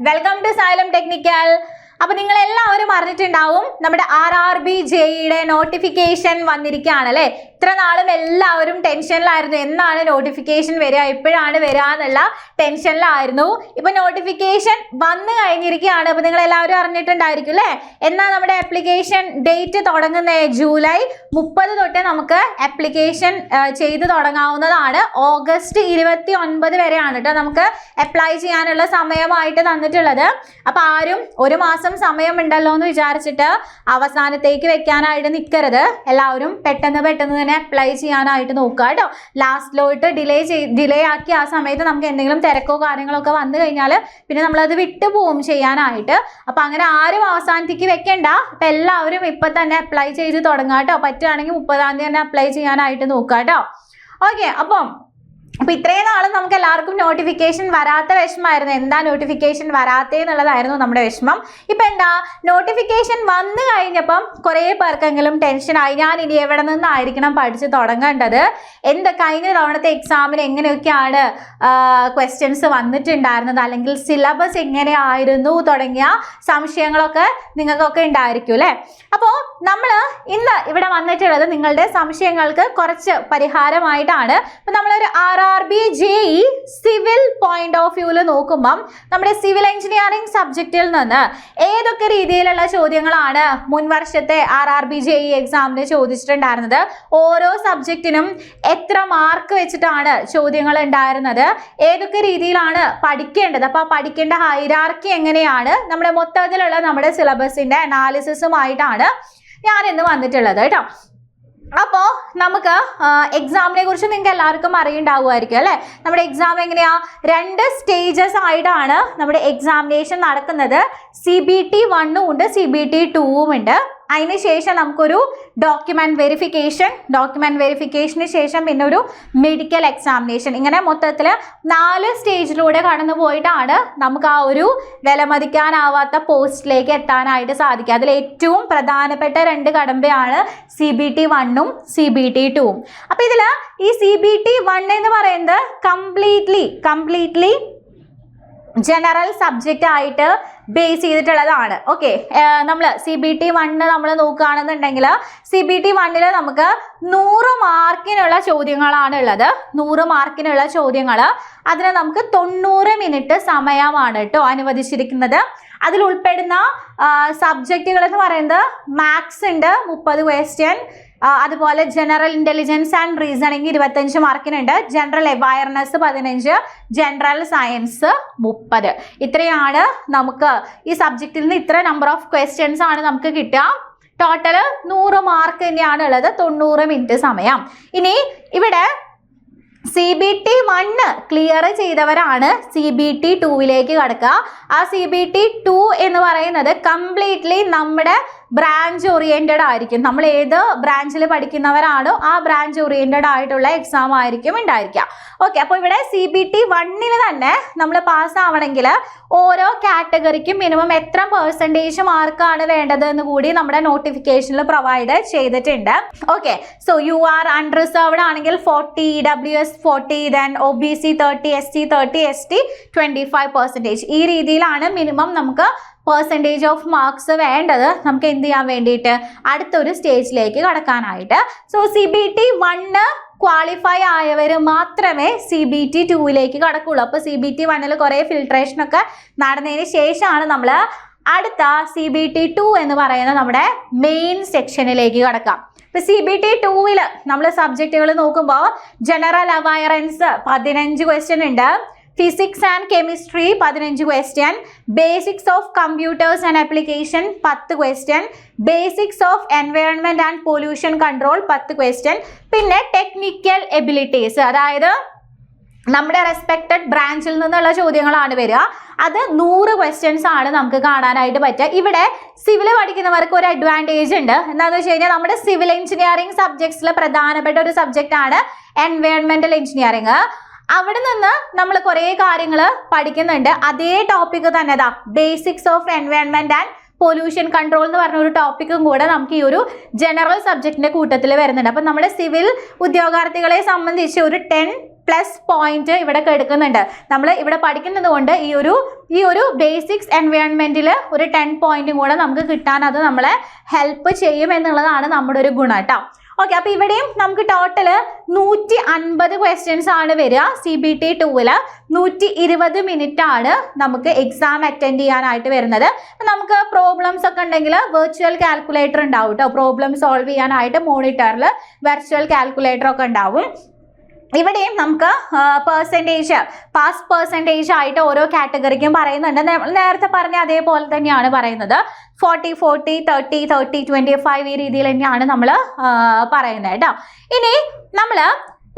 Welcome to xylem technical. അപ്പൊ നിങ്ങൾ എല്ലാവരും അറിഞ്ഞിട്ടുണ്ടാവും നമ്മുടെ RRB JEE നോട്ടിഫിക്കേഷൻ വന്നിരിക്കുകയാണ് അല്ലേ. ഇത്ര നാളും എല്ലാവരും ടെൻഷനിലായിരുന്നു, എന്നാണ് നോട്ടിഫിക്കേഷൻ വരിക, എപ്പോഴാണ് വരിക എന്നുള്ള ടെൻഷനിലായിരുന്നു. ഇപ്പൊ നോട്ടിഫിക്കേഷൻ വന്നു കഴിഞ്ഞിരിക്കുകയാണ്. അപ്പൊ നിങ്ങൾ എല്ലാവരും അറിഞ്ഞിട്ടുണ്ടായിരിക്കും അല്ലേ. എന്നാ നമ്മുടെ ആപ്ലിക്കേഷൻ ഡേറ്റ് തുടങ്ങുന്നത് ജൂലൈ 30 തൊട്ട് നമുക്ക് ആപ്ലിക്കേഷൻ ചെയ്ത് തുടങ്ങാവുന്നതാണ്. ഓഗസ്റ്റ് 29 വരെയാണ് കേട്ടോ നമുക്ക് അപ്ലൈ ചെയ്യാനുള്ള സമയമായിട്ട് തന്നിട്ടുള്ളത്. അപ്പൊ ആരും ഒരു മാസം സമയമുണ്ടല്ലോ എന്ന് വിചാരിച്ചിട്ട് അവസാനത്തേക്ക് വെക്കാനായിട്ട് നിൽക്കരുത്. എല്ലാവരും പെട്ടെന്ന് തന്നെ അപ്ലൈ ചെയ്യാനായിട്ട് നോക്കുക കേട്ടോ. ലാസ്റ്റിലോട്ട് ഡിലേ ആക്കി ആ സമയത്ത് നമുക്ക് എന്തെങ്കിലും തിരക്കോ കാര്യങ്ങളോ ഒക്കെ വന്നു കഴിഞ്ഞാൽ പിന്നെ നമ്മളത് വിട്ടുപോകും ചെയ്യാനായിട്ട്. അപ്പൊ അങ്ങനെ ആരും അവസാനത്തേക്ക് വെക്കണ്ട. അപ്പൊ എല്ലാവരും ഇപ്പൊ തന്നെ അപ്ലൈ ചെയ്ത് തുടങ്ങാം കേട്ടോ. പറ്റുകയാണെങ്കിൽ 30-ാം തീയതി തന്നെ അപ്ലൈ ചെയ്യാനായിട്ട് നോക്കുക കേട്ടോ. ഓക്കെ, അപ്പൊ ഇത്രയും നാളും നമുക്ക് എല്ലാവർക്കും നോട്ടിഫിക്കേഷൻ വരാത്ത വിഷമമായിരുന്നു. എന്താ നോട്ടിഫിക്കേഷൻ വരാത്തേന്നുള്ളതായിരുന്നു നമ്മുടെ വിഷമം. ഇപ്പൊ എന്താ നോട്ടിഫിക്കേഷൻ വന്നു കഴിഞ്ഞപ്പം കുറെ പേർക്കെങ്കിലും ടെൻഷനായി, ഞാൻ ഇനി എവിടെ നിന്നായിരിക്കണം പഠിച്ച് തുടങ്ങേണ്ടത്, കഴിഞ്ഞ തവണത്തെ എക്സാമിന് എങ്ങനെയൊക്കെയാണ് ക്വസ്റ്റ്യൻസ് വന്നിട്ടുണ്ടായിരുന്നത്, അല്ലെങ്കിൽ സിലബസ് എങ്ങനെയായിരുന്നു തുടങ്ങിയ സംശയങ്ങളൊക്കെ നിങ്ങൾക്കൊക്കെ ഉണ്ടായിരിക്കും അല്ലേ. അപ്പോൾ നമ്മൾ ഇന്ന് ഇവിടെ വന്നിട്ടുള്ളത് നിങ്ങളുടെ സംശയങ്ങൾക്ക് കുറച്ച് പരിഹാരമായിട്ടാണ്. അപ്പൊ നമ്മളൊരു RRB JEE civil point of വ്യൂവിൽ നോക്കുമ്പം നമ്മുടെ സിവിൽ എഞ്ചിനീയറിംഗ് സബ്ജക്റ്റിൽ നിന്ന് ഏതൊക്കെ രീതിയിലുള്ള ചോദ്യങ്ങളാണ് മുൻ വർഷത്തെ RRB JEE എക്സാമിന് ചോദിച്ചിട്ടുണ്ടായിരുന്നത്, ഓരോ സബ്ജക്റ്റിനും എത്ര മാർക്ക് വെച്ചിട്ടാണ് ചോദ്യങ്ങൾ ഉണ്ടായിരുന്നത്, ഏതൊക്കെ രീതിയിലാണ് പഠിക്കേണ്ടത്, അപ്പൊ പഠിക്കേണ്ട ഹൈറാർക്കി എങ്ങനെയാണ്, നമ്മുടെ മൊത്തത്തിലുള്ള നമ്മുടെ സിലബസിന്റെ അനാലിസിസുമായിട്ടാണ് ഞാൻ ഇന്ന് വന്നിട്ടുള്ളത് കേട്ടോ. അപ്പോൾ നമുക്ക് എക്സാമിനെ കുറിച്ച് നിങ്ങൾക്ക് എല്ലാവർക്കും അറിയുണ്ടാവുമായിരിക്കും അല്ലേ. നമ്മുടെ എക്സാം എങ്ങനെയാ, 2 സ്റ്റേജസ് ആയിട്ടാണ് നമ്മുടെ എക്സാമിനേഷൻ നടക്കുന്നത്. CBT 1 ഉണ്ട്, CBT 2 ഉണ്ട്. അതിനുശേഷം നമുക്കൊരു ഡോക്യുമെന്റ് വെരിഫിക്കേഷന് ശേഷം പിന്നെ ഒരു മെഡിക്കൽ എക്സാമിനേഷൻ, ഇങ്ങനെ മൊത്തത്തിൽ 4 സ്റ്റേജിലൂടെ കടന്നു പോയിട്ടാണ് നമുക്ക് ആ ഒരു വിലമതിക്കാനാവാത്ത പോസ്റ്റിലേക്ക് എത്താനായിട്ട് സാധിക്കുക. അതിൽ ഏറ്റവും പ്രധാനപ്പെട്ട 2 കടമ്പയാണ് CBT 1 CBT 2. അപ്പൊ ഇതിൽ ഈ CBT 1 എന്ന് പറയുന്നത് കംപ്ലീറ്റ്ലി ജനറൽ സബ്ജക്റ്റ് ആയിട്ട് ബേസ് ചെയ്തിട്ടുള്ളതാണ്. ഓക്കെ, നമ്മൾ CBT 1 നമ്മൾ നോക്കുകയാണെന്നുണ്ടെങ്കിൽ CBT 1 നമുക്ക് 100 മാർക്കിനുള്ള ചോദ്യങ്ങളാണ് ഉള്ളത്. 100 മാർക്കിനുള്ള ചോദ്യങ്ങൾ, അതിന് നമുക്ക് 90 മിനിറ്റ് സമയമാണ് കേട്ടോ അനുവദിച്ചിരിക്കുന്നത്. അതിൽ ഉൾപ്പെടുന്ന സബ്ജക്റ്റുകൾ എന്ന് പറയുന്നത് മാത്സ് ഉണ്ട് 30 ക്വസ്റ്റ്യൻ, അതുപോലെ ജനറൽ ഇന്റലിജൻസ് ആൻഡ് റീസണിങ് 25 മാർക്കിനുണ്ട്, ജനറൽ അവയർനെസ് 15, ജനറൽ സയൻസ് 30. ഇത്രയാണ് നമുക്ക് ഈ സബ്ജക്റ്റിൽ നിന്ന് ഇത്ര നമ്പർ ഓഫ് ക്വസ്റ്റ്യൻസ് ആണ് നമുക്ക് കിട്ടുക. ടോട്ടൽ 100 മാർക്ക് തന്നെയാണ് ഉള്ളത്, 90 മിനിറ്റ് സമയം. ഇനി ഇവിടെ CBT 1 ക്ലിയർ ചെയ്തവരാണ് CBT 2 കടക്കുക. ആ CBT 2 എന്ന് പറയുന്നത് കംപ്ലീറ്റ്ലി നമ്മുടെ ബ്രാഞ്ച് ഓറിയന്റഡ് ആയിരിക്കും. നമ്മൾ ഏത് ബ്രാഞ്ചിൽ പഠിക്കുന്നവരാണോ ആ ബ്രാഞ്ച് ഓറിയന്റഡ് ആയിട്ടുള്ള എക്സാം ആയിരിക്കും ഉണ്ടായിരിക്കുക. ഓക്കെ, അപ്പോൾ ഇവിടെ CBT 1 തന്നെ നമ്മൾ പാസ്സാവണമെങ്കിൽ ഓരോ കാറ്റഗറിക്കും മിനിമം എത്ര % മാർക്കാണ് വേണ്ടത് എന്ന് കൂടി നമ്മുടെ നോട്ടിഫിക്കേഷനിൽ പ്രൊവൈഡ് ചെയ്തിട്ടുണ്ട്. ഓക്കെ, സോ UR അൺറിസർവ്ഡ് ആണെങ്കിൽ 40, EWS 40, then OBC 30, SC 30, ST 25%. ഈ രീതിയിലാണ് മിനിമം നമുക്ക് പെർസെൻറ്റേജ് ഓഫ് മാർക്സ് വേണ്ടത് നമുക്ക് എന്ത് ചെയ്യാൻ വേണ്ടിയിട്ട്, അടുത്തൊരു സ്റ്റേജിലേക്ക് കടക്കാനായിട്ട്. സോ CBT 1 ക്വാളിഫൈ ആയവർ മാത്രമേ CBT 2 കടക്കുള്ളൂ. അപ്പോൾ CBT 1 കുറേ ഫിൽട്രേഷനൊക്കെ നടന്നതിന് ശേഷമാണ് നമ്മൾ അടുത്ത CBT 2 എന്ന് പറയുന്ന നമ്മുടെ മെയിൻ സെക്ഷനിലേക്ക് കടക്കാം. ഇപ്പൊ CBT 2 നമ്മൾ സബ്ജക്റ്റുകൾ നോക്കുമ്പോൾ ജനറൽ അവയറൻസ് 15 ക്വസ്റ്റ്യൻ ഉണ്ട്, physics and chemistry 15 question, basics of computers and application 10 question, basics of environment and pollution control 10 question, പിന്നെ ടെക്നിക്കൽ എബിലിറ്റീസ്, അതായത് നമ്മുടെ റെസ്പെക്റ്റഡ് ബ്രാഞ്ചിൽ നിന്നുള്ള ചോദ്യങ്ങളാണ് വരിക. അത് 100 ക്വസ്റ്റ്യൻസ് ആണ് നമുക്ക് കാണാനായിട്ട് പറ്റുക. ഇവിടെ സിവിൽ പഠിക്കുന്നവർക്ക് ഒരു അഡ്വാൻറ്റേജ് ഉണ്ട്. എന്താണെന്ന് വെച്ച് കഴിഞ്ഞാൽ നമ്മുടെ സിവിൽ എഞ്ചിനീയറിംഗ് സബ്ജക്ട്സിൽ പ്രധാനപ്പെട്ട ഒരു സബ്ജക്റ്റ് ആണ് എൻവയോൺമെന്റൽ എഞ്ചിനീയറിംഗ്. അവിടെ നിന്ന് നമ്മൾ കുറേ കാര്യങ്ങൾ പഠിക്കുന്നുണ്ട്. അതേ ടോപ്പിക് തന്നെ basics of environment and pollution control എന്ന് പറഞ്ഞ ഒരു ടോപ്പിക്കും കൂടെ നമുക്ക് ഈ ഒരു ജനറൽ സബ്ജക്റ്റിന്റെ കൂട്ടത്തിൽ വരുന്നുണ്ട്. അപ്പം നമ്മുടെ സിവിൽ ഉദ്യോഗാർത്ഥികളെ സംബന്ധിച്ച് ഒരു 10 പ്ലസ് പോയിന്റ് ഇവിടെ എടുക്കുന്നുണ്ട്. നമ്മൾ ഇവിടെ പഠിക്കുന്നത് കൊണ്ട് ഈ ഒരു ബേസിക്സ് എൻവയോൺമെന്റിൽ ഒരു 10 പോയിന്റും കൂടെ നമുക്ക് കിട്ടാൻ അത് നമ്മളെ ഹെൽപ്പ് ചെയ്യും എന്നുള്ളതാണ് നമ്മുടെ ഒരു ഗുണം കേട്ടോ. ഓക്കെ, അപ്പൊ ഇവിടെയും നമുക്ക് ടോട്ടല് 150 ക്വസ്റ്റ്യൻസ് ആണ് വരിക. CBT 2 120 മിനിറ്റ് ആണ് നമുക്ക് എക്സാം അറ്റൻഡ് ചെയ്യാനായിട്ട് വരുന്നത്. നമുക്ക് പ്രോബ്ലംസ് ഒക്കെ ഉണ്ടെങ്കിൽ വെർച്വൽ കാൽക്കുലേറ്റർ ഉണ്ടാവും കേട്ടോ. പ്രോബ്ലം സോൾവ് ചെയ്യാനായിട്ട് മോണിറ്ററിൽ വെർച്വൽ കാൽക്കുലേറ്റർ ഒക്കെ ഉണ്ടാവും. ഇവിടെയും നമുക്ക് പെർസെൻറ്റേജ് പാസ് പെർസെൻറ്റേജ് ആയിട്ട് ഓരോ കാറ്റഗറിക്കും പറയുന്നുണ്ട്. നേരത്തെ പറഞ്ഞ അതേപോലെ തന്നെയാണ് പറയുന്നത്. 40 40 30 30 25 ഈ രീതിയിൽ തന്നെയാണ് നമ്മൾ പറയുന്നത് കേട്ടോ. ഇനി നമ്മൾ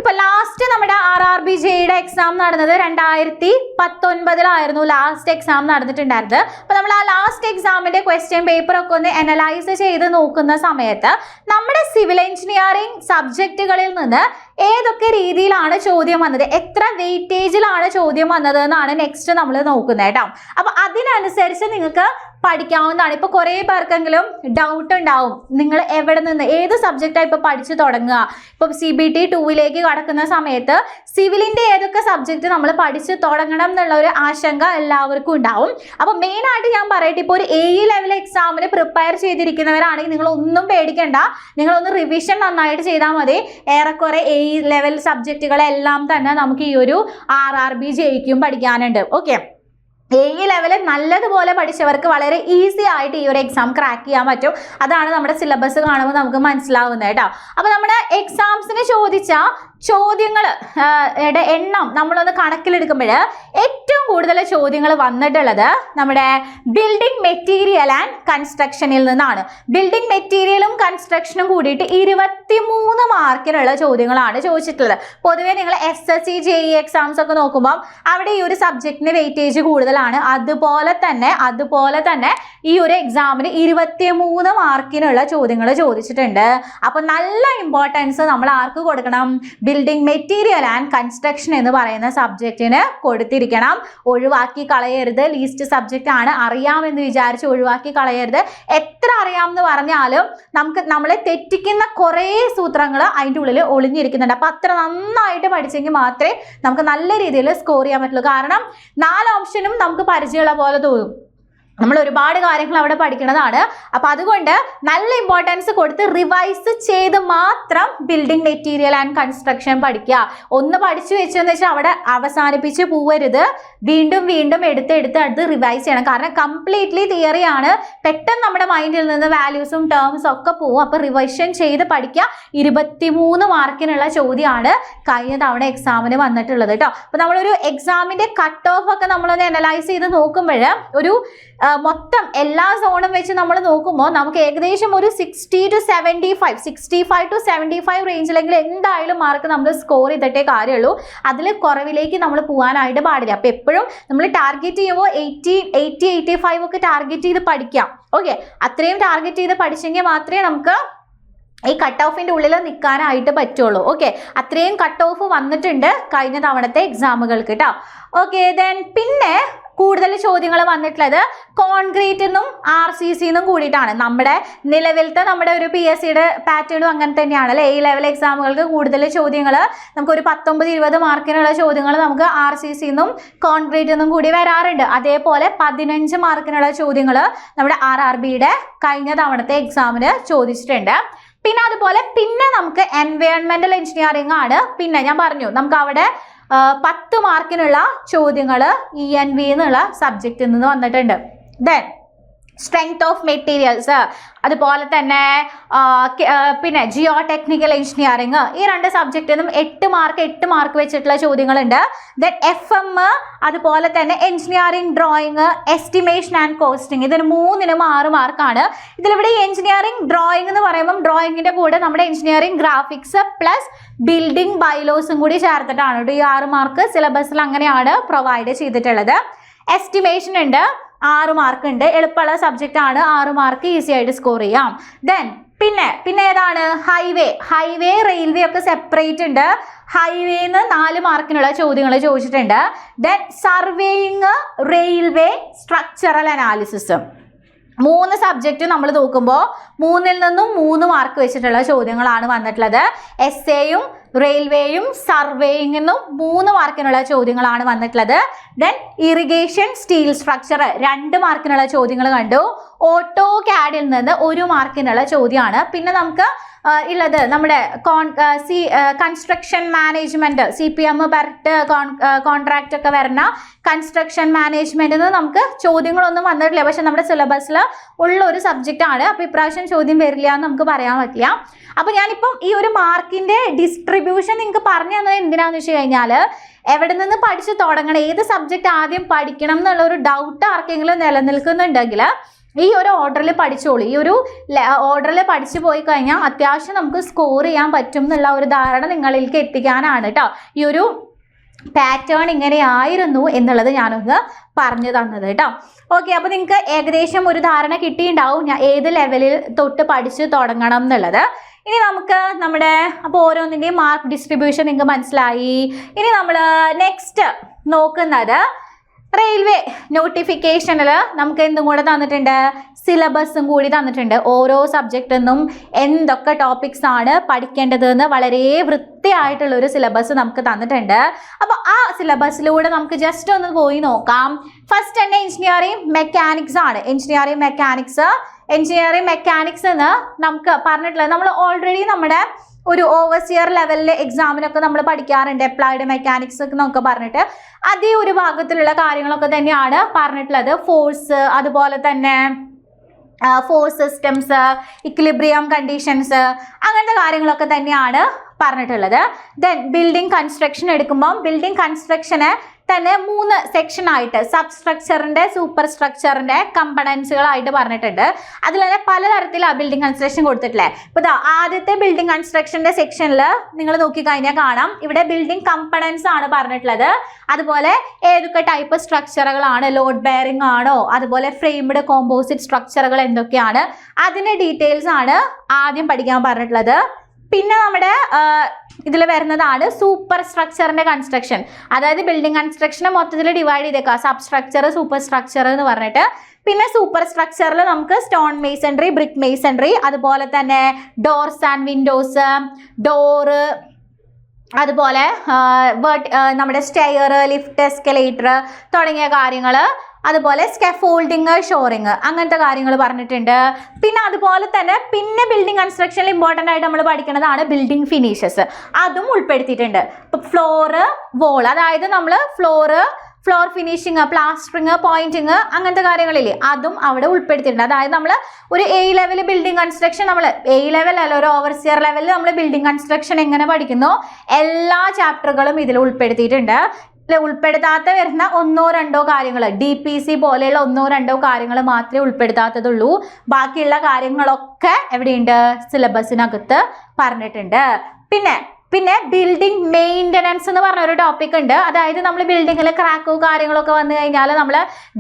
ഇപ്പൊ ലാസ്റ്റ് നമ്മുടെ RRBJയുടെ എക്സാം നടന്നത് 2019 ലാസ്റ്റ് എക്സാം നടന്നിട്ടുണ്ടായിരുന്നത്. അപ്പൊ നമ്മൾ ആ ലാസ്റ്റ് എക്സാമിന്റെ ക്വസ്റ്റ്യൻ പേപ്പർ ഒക്കെ ഒന്ന് അനലൈസ് ചെയ്ത് നോക്കുന്ന സമയത്ത് നമ്മുടെ സിവിൽ എഞ്ചിനീയറിംഗ് സബ്ജക്റ്റുകളിൽ നിന്ന് ഏതൊക്കെ രീതിയിലാണ് ചോദ്യം വന്നത്, എത്ര വെയിറ്റേജിലാണ് ചോദ്യം വന്നത് എന്നാണ് നെക്സ്റ്റ് നമ്മൾ നോക്കുന്നത് കേട്ടോ. അപ്പൊ അതിനനുസരിച്ച് നിങ്ങൾക്ക് പഠിക്കാവുന്നതാണ്. ഇപ്പൊ കുറെ പേർക്കെങ്കിലും ഡൗട്ട് ഉണ്ടാവും, നിങ്ങൾ എവിടെ നിന്ന് ഏത് സബ്ജക്റ്റാണ് ഇപ്പൊ പഠിച്ചു തുടങ്ങുക. ഇപ്പൊ CBT 2 കടക്കുന്ന സമയത്ത് സിവിലിന്റെ ഏതൊക്കെ സബ്ജക്റ്റ് നമ്മൾ പഠിച്ചു തുടങ്ങണം എന്നുള്ള ഒരു ആശങ്ക എല്ലാവർക്കും ഉണ്ടാവും. അപ്പൊ മെയിൻ ആയിട്ട് ഞാൻ പറയട്ടെ, ഇപ്പൊ ഒരു AE ലെവൽ എക്സാമിന് പ്രിപ്പയർ ചെയ്തിരിക്കുന്നവരാണെങ്കിൽ നിങ്ങൾ ഒന്നും പേടിക്കണ്ട, നിങ്ങളൊന്ന് റിവിഷൻ നന്നായിട്ട് ചെയ്താൽ മതി. ഏറെക്കുറെ AE ലെവൽ സബ്ജക്റ്റുകളെല്ലാം തന്നെ നമുക്ക് ഈ ഒരു RRBJയ്ക്കും പഠിക്കാനുണ്ട്. ഓക്കെ, AE ലെവലിൽ നല്ലതുപോലെ പഠിച്ചവർക്ക് വളരെ ഈസി ആയിട്ട് ഈ ഒരു എക്സാം ക്രാക്ക് ചെയ്യാൻ പറ്റും. അതാണ് നമ്മുടെ സിലബസ് കാണുമ്പോൾ നമുക്ക് മനസ്സിലാവുന്നത് കേട്ടോ. അപ്പൊ നമ്മുടെ എക്സാംസിന് ചോദിച്ച ചോദ്യങ്ങളുടെ എണ്ണം നമ്മളൊന്ന് കണക്കിലെടുക്കുമ്പോൾ ഏറ്റവും കൂടുതൽ ചോദ്യങ്ങൾ വന്നിട്ടുള്ളത് നമ്മുടെ ബിൽഡിംഗ് മെറ്റീരിയൽ ആൻഡ് കൺസ്ട്രക്ഷനിൽ നിന്നാണ്. ബിൽഡിംഗ് മെറ്റീരിയലും കൺസ്ട്രക്ഷനും കൂടിയിട്ട് 23 മാർക്കിനുള്ള ചോദ്യങ്ങളാണ് ചോദിച്ചിട്ടുള്ളത്. പൊതുവെ നിങ്ങൾ SSC JE എക്സാംസ് ഒക്കെ നോക്കുമ്പോൾ അവിടെ ഈ ഒരു സബ്ജക്റ്റിന് വെയിറ്റേജ് കൂടുതലാണ്. അതുപോലെ തന്നെ ഈ ഒരു എക്സാമിന് 23 മാർക്കിനുള്ള ചോദ്യങ്ങൾ ചോദിച്ചിട്ടുണ്ട്. അപ്പൊ നല്ല ഇമ്പോർട്ടൻസ് നമ്മൾ ആർക്ക് കൊടുക്കണം? ബിൽഡിംഗ് മെറ്റീരിയൽ ആൻഡ് കൺസ്ട്രക്ഷൻ എന്ന് പറയുന്ന സബ്ജക്റ്റിന് കൊടുത്തിരിക്കണം. ഒഴിവാക്കി കളയരുത്. ലീസ്റ്റ് സബ്ജക്റ്റ് ആണ്, അറിയാമെന്ന് വിചാരിച്ച് ഒഴിവാക്കി കളയരുത്. എത്ര അറിയാമെന്ന് പറഞ്ഞാലും നമ്മളെ തെറ്റിക്കുന്ന കുറേ സൂത്രങ്ങൾ അതിൻ്റെ ഉള്ളിൽ ഒളിഞ്ഞിരിക്കുന്നുണ്ട്. അപ്പൊ അത്ര നന്നായിട്ട് പഠിച്ചെങ്കിൽ മാത്രമേ നമുക്ക് നല്ല രീതിയിൽ സ്കോർ ചെയ്യാൻ പറ്റുള്ളൂ. കാരണം 4 ഓപ്ഷനും നമുക്ക് പരിചയമുള്ള പോലെ തോന്നും. നമ്മൾ ഒരുപാട് കാര്യങ്ങൾ അവിടെ പഠിക്കുന്നതാണ്. അപ്പൊ അതുകൊണ്ട് നല്ല ഇമ്പോർട്ടൻസ് കൊടുത്ത് റിവൈസ് ചെയ്ത് മാത്രം ബിൽഡിംഗ് മെറ്റീരിയൽ ആൻഡ് കൺസ്ട്രക്ഷൻ പഠിക്കുക. ഒന്ന് പഠിച്ചു വെച്ചെന്ന് വെച്ചാൽ അവിടെ അവസാനിപ്പിച്ച് പോവരുത്. വീണ്ടും എടുത്ത് റിവൈസ് ചെയ്യണം. കാരണം കംപ്ലീറ്റ്ലി തിയറിയാണ്. പെട്ടെന്ന് നമ്മുടെ മൈൻഡിൽ നിന്ന് വാല്യൂസും ടേംസും ഒക്കെ പോകും. അപ്പൊ റിവിഷൻ ചെയ്ത് പഠിക്കുക. 23 മാർക്കിനുള്ള ചോദ്യമാണ് കഴിഞ്ഞ തവണ എക്സാമിന് വന്നിട്ടുള്ളത് കേട്ടോ. അപ്പൊ നമ്മളൊരു എക്സാമിന്റെ കട്ട് ഓഫ് ഒക്കെ നമ്മളൊന്ന് അനലൈസ് ചെയ്ത് നോക്കുമ്പോൾ ഒരു മൊത്തം എല്ലാ സോണും വെച്ച് നമ്മൾ നോക്കുമ്പോൾ നമുക്ക് ഏകദേശം ഒരു 60 to 75 65 to 75 റേഞ്ചിലെങ്കിലും എന്തായാലും മാർക്ക് നമ്മൾ സ്കോർ ചെയ്തിട്ടേ കാര്യമുള്ളൂ. അതിൽ കുറവിലേക്ക് നമ്മൾ പോകാനായിട്ട് പാടില്ല. അപ്പൊ എപ്പോഴും നമ്മൾ ടാർഗറ്റ് ചെയ്യുമ്പോൾ 80-85 ഒക്കെ ടാർഗറ്റ് ചെയ്ത് പഠിക്കാം. ഓക്കെ, അത്രയും ടാർഗറ്റ് ചെയ്ത് പഠിച്ചെങ്കിൽ മാത്രമേ നമുക്ക് ഈ കട്ട് ഓഫിന്റെ ഉള്ളിൽ നിൽക്കാനായിട്ട് പറ്റുള്ളൂ. ഓക്കെ, അത്രയും കട്ട് ഓഫ് വന്നിട്ടുണ്ട് കഴിഞ്ഞ തവണത്തെ എക്സാമുകൾക്ക് കേട്ടോ. ഓക്കെ, ദെൻ പിന്നെ കൂടുതൽ ചോദ്യങ്ങൾ വന്നിട്ടുള്ളത് കോൺക്രീറ്റ് എന്നും RCC എന്നും കൂടിയിട്ടാണ്. നമ്മുടെ നിലവിലത്തെ നമ്മുടെ ഒരു PSCയുടെ പാറ്റേണും അങ്ങനെ തന്നെയാണ് അല്ലേ. ഈ ലെവൽ എക്സാമുകൾക്ക് കൂടുതൽ ചോദ്യങ്ങൾ നമുക്കൊരു 19-20 മാർക്കിനുള്ള ചോദ്യങ്ങൾ നമുക്ക് RCC എന്നും കോൺക്രീറ്റ് എന്നും കൂടി വരാറുണ്ട്. അതേപോലെ 15 മാർക്കിനുള്ള ചോദ്യങ്ങൾ നമ്മുടെ RRBയുടെ കഴിഞ്ഞ തവണത്തെ എക്സാമിന് ചോദിച്ചിട്ടുണ്ട്. പിന്നെ നമുക്ക് എൻവയോൺമെന്റൽ എഞ്ചിനീയറിംഗ് ആണ്. പിന്നെ ഞാൻ പറഞ്ഞു നമുക്ക് അവിടെ 10 മാർക്കിനുള്ള ചോദ്യങ്ങൾ ENV എന്നുള്ള സബ്ജക്റ്റിൽ നിന്ന് വന്നിട്ടുണ്ട്. ദെൻ സ്ട്രെങ്ത് ഓഫ് മെറ്റീരിയൽസ്, അതുപോലെ തന്നെ പിന്നെ ജിയോ ടെക്നിക്കൽ എഞ്ചിനീയറിംഗ്, ഈ 2 സബ്ജക്റ്റിൽ നിന്നും 8 മാർക്ക് വെച്ചിട്ടുള്ള ചോദ്യങ്ങളുണ്ട്. ദെൻ FM, അതുപോലെ തന്നെ engineering drawing, estimation and costing, ഇതിന് 3നും 6 മാർക്കാണ്. ഇതിലിവിടെ എഞ്ചിനീയറിംഗ് ഡ്രോയിങ് എന്ന് പറയുമ്പോൾ ഡ്രോയിങ്ങിന്റെ കൂടെ നമ്മുടെ എഞ്ചിനീയറിംഗ് ഗ്രാഫിക്സ് പ്ലസ് ബിൽഡിംഗ് ബൈലോസും കൂടി ചേർത്തിട്ടാണ് ഈ 6 മാർക്ക് സിലബസിൽ അങ്ങനെയാണ് പ്രൊവൈഡ് ചെയ്തിട്ടുള്ളത്. എസ്റ്റിമേഷൻ ഉണ്ട്, 6 മാർക്ക് ഉണ്ട്. എളുപ്പമുള്ള സബ്ജക്റ്റ് ആണ്, 6 മാർക്ക് ഈസി ആയിട്ട് സ്കോർ ചെയ്യാം. ദെൻ പിന്നെ ഏതാണ്? ഹൈവേ റെയിൽവേ ഒക്കെ സെപ്പറേറ്റ് ഉണ്ട്. ഹൈവേന്ന് 4 മാർക്കിനുള്ള ചോദ്യങ്ങൾ ചോദിച്ചിട്ടുണ്ട്. Then surveying, railway, structural analysis, 3 subject നമ്മൾ നോക്കുമ്പോൾ 3ൽ നിന്നും 3 മാർക്ക് വെച്ചിട്ടുള്ള ചോദ്യങ്ങളാണ് വന്നിട്ടുള്ളത്. എസ്സേയും റെയിൽവേയും സർവേയിങ്ങും 3 മാർക്കിനുള്ള ചോദ്യങ്ങളാണ് വന്നിട്ടുള്ളത്. ദെൻ ഇറിഗേഷൻ സ്റ്റീൽ സ്ട്രക്ചർ 2 മാർക്കിനുള്ള ചോദ്യങ്ങൾ കണ്ടു. ഓട്ടോ ക്യാഡിൽ നിന്ന് 1 മാർക്കിനുള്ള ചോദ്യമാണ്. പിന്നെ നമുക്ക് ഉള്ളത് നമ്മുടെ കൺസ്ട്രക്ഷൻ മാനേജ്മെന്റ് CPM ബർട്ട് കോൺട്രാക്റ്റ് ഒക്കെ വരുന്ന കൺസ്ട്രക്ഷൻ മാനേജ്മെന്റിൽ നിന്ന് നമുക്ക് ചോദ്യങ്ങളൊന്നും വന്നിട്ടില്ല. പക്ഷെ നമ്മുടെ സിലബസിൽ ഉള്ള ഒരു സബ്ജക്റ്റ് ആണ്. അപ്പോൾ ഇപ്രാവശ്യം ചോദ്യം വരില്ല എന്ന് നമുക്ക് പറയാൻ പറ്റില്ല. അപ്പോൾ ഞാനിപ്പം ഈ ഒരു മാർക്കിന്റെ ഡിസ്ട്രിബ്യൂഷൻ നിങ്ങൾക്ക് പറഞ്ഞു തന്നത് എന്തിനാന്ന് വെച്ച് കഴിഞ്ഞാൽ എവിടെ നിന്ന് പഠിച്ച് തുടങ്ങണം, ഏത് സബ്ജക്റ്റ് ആദ്യം പഠിക്കണം എന്നുള്ള ഒരു ഡൗട്ട് ആർക്കെങ്കിലും നിലനിൽക്കുന്നുണ്ടെങ്കിൽ ഈ ഒരു ഓർഡറിൽ പഠിച്ചോളൂ. ഈ ഒരു ഓർഡറിൽ പഠിച്ചു പോയി കഴിഞ്ഞാൽ അത്യാവശ്യം നമുക്ക് സ്കോർ ചെയ്യാൻ പറ്റും എന്നുള്ള ഒരു ധാരണ നിങ്ങളിലേക്ക് എത്തിക്കാനാണ് കേട്ടോ ഈ ഒരു പാറ്റേൺ ഇങ്ങനെയായിരുന്നു എന്നുള്ളത് ഞാനൊന്ന് പറഞ്ഞു തന്നത് കേട്ടോ. ഓക്കെ, അപ്പോൾ നിങ്ങൾക്ക് ഏകദേശം ഒരു ധാരണ കിട്ടിയിട്ടുണ്ടാവും ഞാൻ ഏത് ലെവലിൽ തൊട്ട് പഠിച്ച് തുടങ്ങണം എന്നുള്ളത്. ഇനി നമുക്ക് നമ്മുടെ അപ്പോൾ ഓരോന്നിൻ്റെയും മാർക്ക് ഡിസ്ട്രിബ്യൂഷൻ നിങ്ങൾക്ക് മനസ്സിലായി. ഇനി നമ്മൾ നെക്സ്റ്റ് നോക്കുന്നത് റെയിൽവേ നോട്ടിഫിക്കേഷനിൽ നമുക്ക് എന്തും കൂടെ തന്നിട്ടുണ്ട്, സിലബസും കൂടി തന്നിട്ടുണ്ട്. ഓരോ സബ്ജക്റ്റിൽ നിന്നും എന്തൊക്കെ ടോപ്പിക്സ് ആണ് പഠിക്കേണ്ടതെന്ന് വളരെ വൃത്തിയായിട്ടുള്ളൊരു സിലബസ് നമുക്ക് തന്നിട്ടുണ്ട്. അപ്പോൾ ആ സിലബസിലൂടെ നമുക്ക് ജസ്റ്റ് ഒന്ന് പോയി നോക്കാം. ഫസ്റ്റ് തന്നെ എഞ്ചിനീയറിംഗ് മെക്കാനിക്സ് ആണ്. എഞ്ചിനീയറിംഗ് മെക്കാനിക്സ് എന്ന് നമുക്ക് പറഞ്ഞിട്ടുള്ളത് നമ്മൾ ഓൾറെഡി നമ്മുടെ ഒരു ഓവർസിയർ ലെവലിലെ എക്സാമിനൊക്കെ നമ്മൾ പഠിക്കാറുണ്ട്. അപ്ലൈഡ് മെക്കാനിക്സ് എന്നൊക്കെ പറഞ്ഞിട്ട് അതേ ഒരു ഭാഗത്തിലുള്ള കാര്യങ്ങളൊക്കെ തന്നെയാണ് പറഞ്ഞിട്ടുള്ളത്. ഫോഴ്സ്, അതുപോലെ തന്നെ ഫോഴ്സ് സിസ്റ്റംസ്, ഇക്വിലിബ്രിയം കണ്ടീഷൻസ്, അങ്ങനത്തെ കാര്യങ്ങളൊക്കെ തന്നെയാണ് പറഞ്ഞിട്ടുള്ളത്. ദെൻ ബിൽഡിംഗ് കൺസ്ട്രക്ഷൻ എടുക്കുമ്പോൾ ബിൽഡിംഗ് കൺസ്ട്രക്ഷനെ തന്നെ 3 സെക്ഷനായിട്ട് സബ് സ്ട്രക്ചറിൻ്റെ, സൂപ്പർ സ്ട്രക്ചറിൻ്റെ കമ്പണൻസുകളായിട്ട് പറഞ്ഞിട്ടുണ്ട്. അതിൽ തന്നെ പലതരത്തിലാണ് ബിൽഡിംഗ് കൺസ്ട്രക്ഷൻ കൊടുത്തിട്ടില്ലേ. ഇപ്പോൾ ആദ്യത്തെ ബിൽഡിംഗ് കൺസ്ട്രക്ഷൻ്റെ സെക്ഷനിൽ നിങ്ങൾ നോക്കിക്കഴിഞ്ഞാൽ കാണാം ഇവിടെ ബിൽഡിംഗ് കമ്പണൻസ് ആണ് പറഞ്ഞിട്ടുള്ളത്. അതുപോലെ ഏതൊക്കെ ടൈപ്പ് സ്ട്രക്ചറുകളാണ്, ലോഡ് ബെയറിംഗ് ആണോ, അതുപോലെ ഫ്രെയിംഡ് കോമ്പോസിറ്റ് സ്ട്രക്ചറുകൾ എന്തൊക്കെയാണ്, അതിൻ്റെ ഡീറ്റെയിൽസ് ആണ് ആദ്യം പഠിക്കാൻ പറഞ്ഞിട്ടുള്ളത്. പിന്നെ നമ്മുടെ ഇതിൽ വരുന്നതാണ് സൂപ്പർ സ്ട്രക്ചറിൻ്റെ കൺസ്ട്രക്ഷൻ. അതായത് ബിൽഡിംഗ് കൺസ്ട്രക്ഷനെ മൊത്തത്തിൽ ഡിവൈഡ് ചെയ്തേക്കാം, സബ് സ്ട്രക്ചർ, സൂപ്പർ സ്ട്രക്ചർ എന്ന് പറഞ്ഞിട്ട്. പിന്നെ സൂപ്പർ സ്ട്രക്ചറിൽ നമുക്ക് സ്റ്റോൺ മേസൺറി, ബ്രിക്ക് മേസൺറി, അതുപോലെ തന്നെ ഡോർസ് ആൻഡ് വിൻഡോസ്, ഡോറ്, അതുപോലെ നമ്മുടെ സ്റ്റെയർ, ലിഫ്റ്റ്, എസ്കലേറ്റർ തുടങ്ങിയ കാര്യങ്ങൾ, അതുപോലെ സ്കാഫോൾഡിങ്, ഷോറിങ്, അങ്ങനത്തെ കാര്യങ്ങൾ പറഞ്ഞിട്ടുണ്ട്. പിന്നെ അതുപോലെ തന്നെ പിന്നെ ബിൽഡിംഗ് കൺസ്ട്രക്ഷനിൽ ഇമ്പോർട്ടൻ്റ് ആയിട്ട് നമ്മൾ പഠിക്കുന്നതാണ് ബിൽഡിംഗ് ഫിനിഷസ്, അതും ഉൾപ്പെടുത്തിയിട്ടുണ്ട്. ഇപ്പോൾ ഫ്ലോറ്, വോൾ, അതായത് നമ്മൾ ഫ്ലോർ ഫിനിഷിങ്, പ്ലാസ്റ്ററിങ്, പോയിന്റിങ്, അങ്ങനത്തെ കാര്യങ്ങളില്ലേ, അതും അവിടെ ഉൾപ്പെടുത്തിയിട്ടുണ്ട്. അതായത് നമ്മൾ ഒരു A ലെവൽ ബിൽഡിംഗ് കൺസ്ട്രക്ഷൻ, നമ്മൾ A ലെവൽ അല്ല ഒരു ഓവർസിയർ ലെവലിൽ നമ്മൾ ബിൽഡിംഗ് കൺസ്ട്രക്ഷൻ എങ്ങനെ പഠിക്കുന്നു എല്ലാ ചാപ്റ്ററുകളും ഇതിൽ ഉൾപ്പെടുത്തിയിട്ടുണ്ട്. ഉൾപ്പെടുത്താത്ത വരുന്ന 1-2 കാര്യങ്ങൾ, DPC പോലെയുള്ള 1-2 കാര്യങ്ങൾ മാത്രമേ ഉൾപ്പെടുത്താത്തതുള്ളൂ. ബാക്കിയുള്ള കാര്യങ്ങളൊക്കെ എവിടെയുണ്ട്, സിലബസിനകത്ത് പറഞ്ഞിട്ടുണ്ട്. പിന്നെ ബിൽഡിംഗ് മെയിൻ്റനൻസ് എന്ന് പറഞ്ഞൊരു ടോപ്പിക് ഉണ്ട്. അതായത് നമ്മൾ ബിൽഡിങ്ങിൽ ക്രാക്കോ കാര്യങ്ങളൊക്കെ വന്നു കഴിഞ്ഞാൽ നമ്മൾ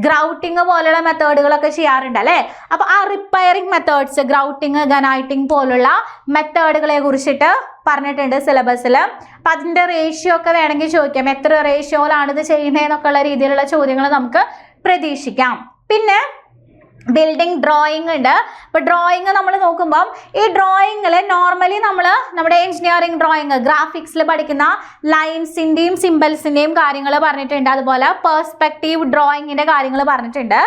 ഗ്രൗട്ടിങ് പോലുള്ള മെത്തേഡുകളൊക്കെ ചെയ്യാറുണ്ട് അല്ലേ. അപ്പോൾ ആ റിപ്പയറിംഗ് മെത്തേഡ്സ്, ഗ്രൗട്ടിങ്, ഗനൈറ്റിംഗ് പോലുള്ള മെത്തേഡുകളെ കുറിച്ചിട്ട് പറഞ്ഞിട്ടുണ്ട് സിലബസിൽ. അപ്പം അതിൻ്റെ റേഷ്യോ ഒക്കെ വേണമെങ്കിൽ ചോദിക്കാം, എത്ര റേഷ്യോയിലാണ് ഇത് ചെയ്യുന്നതെന്നൊക്കെ ഉള്ള രീതിയിലുള്ള ചോദ്യങ്ങൾ നമുക്ക് പ്രതീക്ഷിക്കാം. പിന്നെ ബിൽഡിംഗ് ഡ്രോയിങ് ഉണ്ട്. അപ്പോൾ ഡ്രോയിങ് നമ്മൾ നോക്കുമ്പം ഈ ഡ്രോയിങ്ങിൽ നോർമലി നമ്മുടെ എഞ്ചിനീയറിംഗ് ഡ്രോയിങ് ഗ്രാഫിക്സിൽ പഠിക്കുന്ന ലൈൻസിൻ്റെയും സിംബൽസിൻ്റെയും കാര്യങ്ങൾ പറഞ്ഞിട്ടുണ്ട്. അതുപോലെ പെർസ്പെക്റ്റീവ് ഡ്രോയിങ്ങിൻ്റെ കാര്യങ്ങൾ പറഞ്ഞിട്ടുണ്ട്.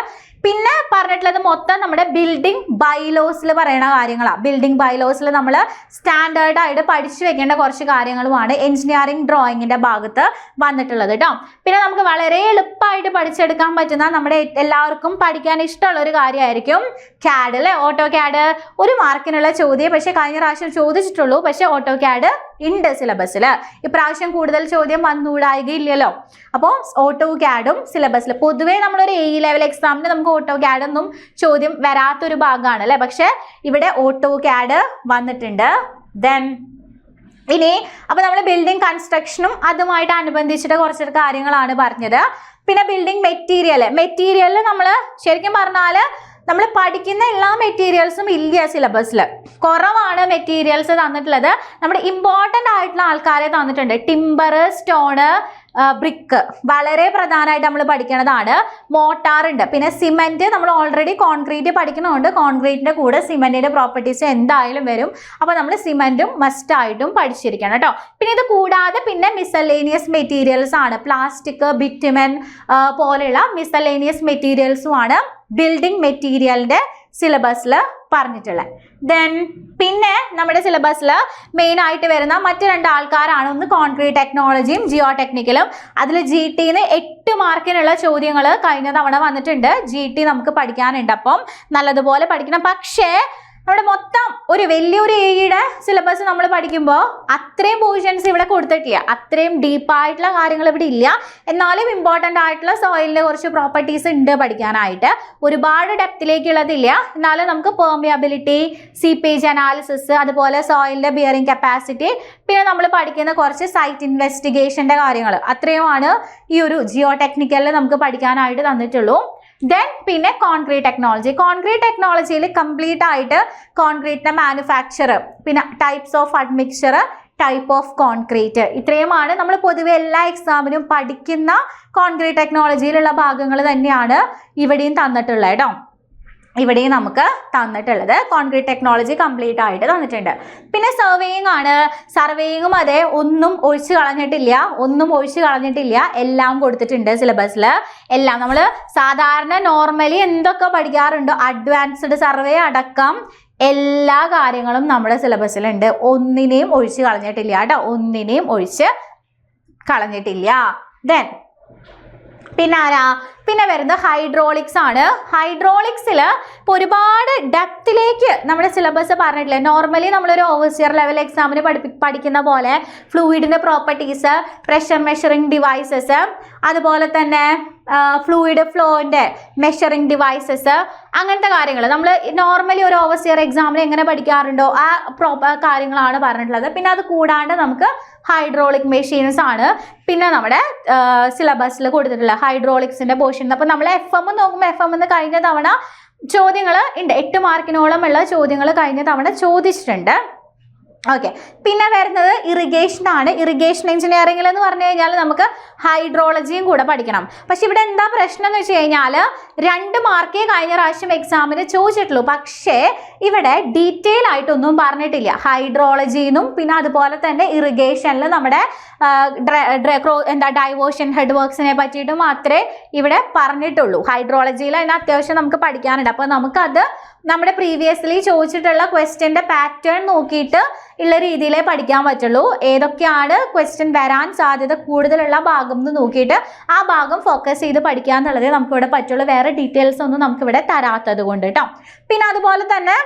പിന്നെ പറഞ്ഞിട്ടുള്ളത് മൊത്തം നമ്മുടെ ബിൽഡിംഗ് ബൈലോസിൽ പറയുന്ന കാര്യങ്ങളാണ്. ബിൽഡിംഗ് ബൈലോസിൽ നമ്മൾ സ്റ്റാൻഡേർഡ് ആയിട്ട് പഠിച്ചു വെക്കേണ്ട കുറച്ച് കാര്യങ്ങളുമാണ് എഞ്ചിനീയറിംഗ് ഡ്രോയിങ്ങിൻ്റെ ഭാഗത്ത് വന്നിട്ടുള്ളത് കേട്ടോ. പിന്നെ നമുക്ക് വളരെ എളുപ്പമായിട്ട് പഠിച്ചെടുക്കാൻ പറ്റുന്ന, നമ്മുടെ എല്ലാവർക്കും പഠിക്കാൻ ഇഷ്ടമുള്ള ഒരു കാര്യമായിരിക്കും CAD അല്ലേ. ഓട്ടോ CAD 1 മാർക്കിനുള്ള ചോദ്യം പക്ഷേ കഴിഞ്ഞ പ്രാവശ്യം ചോദിച്ചിട്ടുള്ളൂ. പക്ഷേ ഓട്ടോ CAD ഉണ്ട് സിലബസിൽ. ഇപ്രാവശ്യം കൂടുതൽ ചോദ്യം വന്നുകൂടായികയില്ലല്ലോ. അപ്പോൾ ഓട്ടോ CADും സിലബസിൽ. പൊതുവേ നമ്മളൊരു A ലെവൽ എക്സാമിന് നമുക്ക് ഓട്ടോ CAD ഒന്നും ചോദ്യം വരാത്തൊരു ഭാഗമാണ് അല്ലേ. പക്ഷെ ഇവിടെ ഓട്ടോ CAD വന്നിട്ടുണ്ട്. ദെൻ ഇനി അപ്പോൾ നമ്മൾ ബിൽഡിംഗ് കൺസ്ട്രക്ഷനും അതുമായിട്ട് അനുബന്ധിച്ചിട്ട് കുറച്ച് കാര്യങ്ങളാണ് പറഞ്ഞത്. പിന്നെ ബിൽഡിംഗ് മെറ്റീരിയലിൽ നമ്മൾ ശരിക്കും പറഞ്ഞാൽ നമ്മൾ പഠിക്കുന്ന എല്ലാ മെറ്റീരിയൽസും ഇല്ല സിലബസിൽ, കുറവാണ് മെറ്റീരിയൽസ് തന്നിട്ടുള്ളത്. നമ്മുടെ ഇമ്പോർട്ടൻ്റ് ആയിട്ടുള്ള ആൾക്കാരെ തന്നിട്ടുണ്ട്. ടിമ്പർ, സ്റ്റോണ്, ബ്രിക്ക് വളരെ പ്രധാനമായിട്ട് നമ്മൾ പഠിക്കേണ്ടതാണ്. മോട്ടാർ ഉണ്ട്, പിന്നെ സിമെന്റ് നമ്മൾ ഓൾറെഡി കോൺക്രീറ്റ് പഠിക്കണമുണ്ട്. കോൺക്രീറ്റിന്റെ കൂടെ സിമെന്റിന്റെ പ്രോപ്പർട്ടീസ് എന്തായാലും വരും. അപ്പോൾ നമ്മൾ സിമെന്റും മസ്റ്റ് ആയിട്ടും പഠിച്ചിരിക്കണം കേട്ടോ. പിന്നെ ഇത് കൂടാതെ പിന്നെ മിസലേനിയസ് മെറ്റീരിയൽസ് ആണ്. പ്ലാസ്റ്റിക്, ബിറ്റുമൻ പോലെയുള്ള മിസലേനിയസ് മെറ്റീരിയൽസും ആണ് ബിൽഡിംഗ് മെറ്റീരിയലിന്റെ സിലബസിൽ പറഞ്ഞിട്ടുള്ളത്. ദെൻ പിന്നെ നമ്മുടെ സിലബസിൽ മെയിൻ ആയിട്ട് വരുന്ന മറ്റ് 2 ആൾക്കാരാണ്. ഒന്ന് കോൺക്രീറ്റ് ടെക്നോളജിയും ജിയോ ടെക്നിക്കലും. അതിൽ GT 8 മാർക്കിനുള്ള ചോദ്യങ്ങൾ കഴിഞ്ഞ തവണ വന്നിട്ടുണ്ട്. GT നമുക്ക് പഠിക്കാനുണ്ട്, അപ്പം നല്ലതുപോലെ പഠിക്കണം. പക്ഷേ നമ്മുടെ മൊത്തം ഒരു വലിയൊരു AEയുടെ സിലബസ് നമ്മൾ പഠിക്കുമ്പോൾ അത്രയും പൊസിഷൻസ് ഇവിടെ കൊടുത്തിട്ടില്ല, അത്രയും ഡീപ്പായിട്ടുള്ള കാര്യങ്ങൾ ഇവിടെ ഇല്ല. എന്നാലും ഇമ്പോർട്ടൻ്റ് ആയിട്ടുള്ള സോയിലിൻ്റെ കുറച്ച് പ്രോപ്പർട്ടീസ് ഉണ്ട് പഠിക്കാനായിട്ട്. ഒരുപാട് ഡെപ്തിലേക്കുള്ളതില്ല, എന്നാലും നമുക്ക് പെർമിയബിലിറ്റി, സീപ്പേജ് അനാലിസിസ്, അതുപോലെ സോയിലിൻ്റെ ബിയറിംഗ് കപ്പാസിറ്റി, പിന്നെ നമ്മൾ പഠിക്കുന്ന കുറച്ച് സൈറ്റ് ഇൻവെസ്റ്റിഗേഷൻ്റെ കാര്യങ്ങൾ, അത്രയുമാണ് ഈ ഒരു ജിയോ ടെക്നിക്കലിൽ നമുക്ക് പഠിക്കാനായിട്ട് തന്നിട്ടുള്ളൂ. ദെൻ പിന്നെ കോൺക്രീറ്റ് ടെക്നോളജിയിൽ കംപ്ലീറ്റ് ആയിട്ട് കോൺക്രീറ്റിന്റെ മാനുഫാക്ചർ, പിന്നെ types of admixture, type of concrete, ഇത്രയുമാണ് നമ്മൾ പൊതുവെ എല്ലാ എക്സാമിനും പഠിക്കുന്ന കോൺക്രീറ്റ് ടെക്നോളജിയിലുള്ള ഭാഗങ്ങൾ തന്നെയാണ് ഇവിടെയും തന്നിട്ടുള്ളത് കേട്ടോ. ഇവിടെയും നമുക്ക് തന്നിട്ടുള്ളത് കോൺക്രീറ്റ് ടെക്നോളജി കംപ്ലീറ്റ് ആയിട്ട് തന്നിട്ടുണ്ട്. പിന്നെ സർവേയിങ് ആണ്. സർവേയിങ്ങും അതെ, ഒന്നും ഒഴിച്ചു കളഞ്ഞിട്ടില്ല, എല്ലാം കൊടുത്തിട്ടുണ്ട് സിലബസിൽ. എല്ലാം നമ്മൾ സാധാരണ നോർമലി എന്തൊക്കെ പഠിക്കാറുണ്ടോ അഡ്വാൻസ്ഡ് സർവേ അടക്കം എല്ലാ കാര്യങ്ങളും നമ്മുടെ സിലബസിലുണ്ട്. ഒന്നിനെയും ഒഴിച്ച് കളഞ്ഞിട്ടില്ല കേട്ടോ, ഒന്നിനെയും ഒഴിച്ച് കളഞ്ഞിട്ടില്ല. ദെൻ പിന്നെ വരുന്നത് ഹൈഡ്രോളിക്സ് ആണ്. ഹൈഡ്രോളിക്സിൽ ഇപ്പോൾ ഒരുപാട് ഡെപ്തിലേക്ക് നമ്മുടെ സിലബസ് പറഞ്ഞിട്ടില്ല. നോർമലി നമ്മളൊരു ഓവർസിയർ ലെവൽ എക്സാമിന് പഠിക്കുന്ന പോലെ ഫ്ലൂയിഡിൻ്റെ പ്രോപ്പർട്ടീസ്, പ്രഷർ മെഷറിംഗ് ഡിവൈസസ്, അതുപോലെ തന്നെ ഫ്ലൂയിഡ് ഫ്ലോൻ്റെ മെഷറിംഗ് ഡിവൈസസ്, അങ്ങനത്തെ കാര്യങ്ങൾ നമ്മൾ നോർമലി ഒരു ഓവർസിയർ എക്സാമിന് എങ്ങനെ പഠിക്കാറുണ്ടോ ആ കാര്യങ്ങളാണ് പറഞ്ഞിട്ടുള്ളത്. പിന്നെ അത് കൂടാണ്ട് നമുക്ക് ഹൈഡ്രോളിക് മെഷീൻസ് ആണ് പിന്നെ നമ്മുടെ സിലബസിൽ കൊടുത്തിട്ടുള്ള ഹൈഡ്രോളിക്സിൻ്റെ പോർഷൻ. അപ്പോൾ നമ്മൾ FM നോക്കുമ്പോൾ FM കഴിഞ്ഞ തവണ ചോദ്യങ്ങൾ ഉണ്ട്, 8 മാർക്കിനോളം ഉള്ള ചോദ്യങ്ങൾ കഴിഞ്ഞ തവണ ചോദിച്ചിട്ടുണ്ട്. ഓക്കെ, പിന്നെ വരുന്നത് ഇറിഗേഷൻ ആണ്. ഇറിഗേഷൻ എഞ്ചിനീയറിംഗിൽ എന്ന് പറഞ്ഞു കഴിഞ്ഞാൽ നമുക്ക് ഹൈഡ്രോളജിയും കൂടെ പഠിക്കണം. പക്ഷെ ഇവിടെ എന്താ പ്രശ്നം എന്ന് വെച്ച് കഴിഞ്ഞാൽ 2 മാർക്കേ കഴിഞ്ഞ പ്രാവശ്യം എക്സാമിന് ചോദിച്ചിട്ടുള്ളൂ. പക്ഷേ ഇവിടെ ഡീറ്റെയിൽ ആയിട്ടൊന്നും പറഞ്ഞിട്ടില്ല ഹൈഡ്രോളജിന്നും. പിന്നെ അതുപോലെ തന്നെ ഇറിഗേഷനിൽ നമ്മുടെ ഡൈവേർഷൻ ഹെഡ് വർക്ക്സിനെ പറ്റിയിട്ട് മാത്രമേ ഇവിടെ പറഞ്ഞിട്ടുള്ളൂ. ഹൈഡ്രോളജിയിൽ അതിന് അത്യാവശ്യം നമുക്ക് പഠിക്കാനുണ്ട്. അപ്പോൾ നമുക്കത് നമ്മുടെ പ്രീവിയസ്ലി ചോദിച്ചിട്ടുള്ള ക്വസ്റ്റ്യൻ്റെ പാറ്റേൺ നോക്കിയിട്ട് ഉള്ള രീതിയിലേ പഠിക്കാൻ പറ്റുള്ളൂ. ഏതൊക്കെയാണ് ക്വസ്റ്റ്യൻ വരാൻ സാധ്യത കൂടുതലുള്ള ഭാഗം എന്ന് നോക്കിയിട്ട് ആ ഭാഗം ഫോക്കസ് ചെയ്ത് പഠിക്കുക എന്നുള്ളതേ നമുക്കിവിടെ പറ്റുള്ളൂ. വേറെ ഡീറ്റെയിൽസ് ഒന്നും നമുക്കിവിടെ തരാത്തത് കൊണ്ട് കേട്ടോ. പിന്നെ അതുപോലെ തന്നെ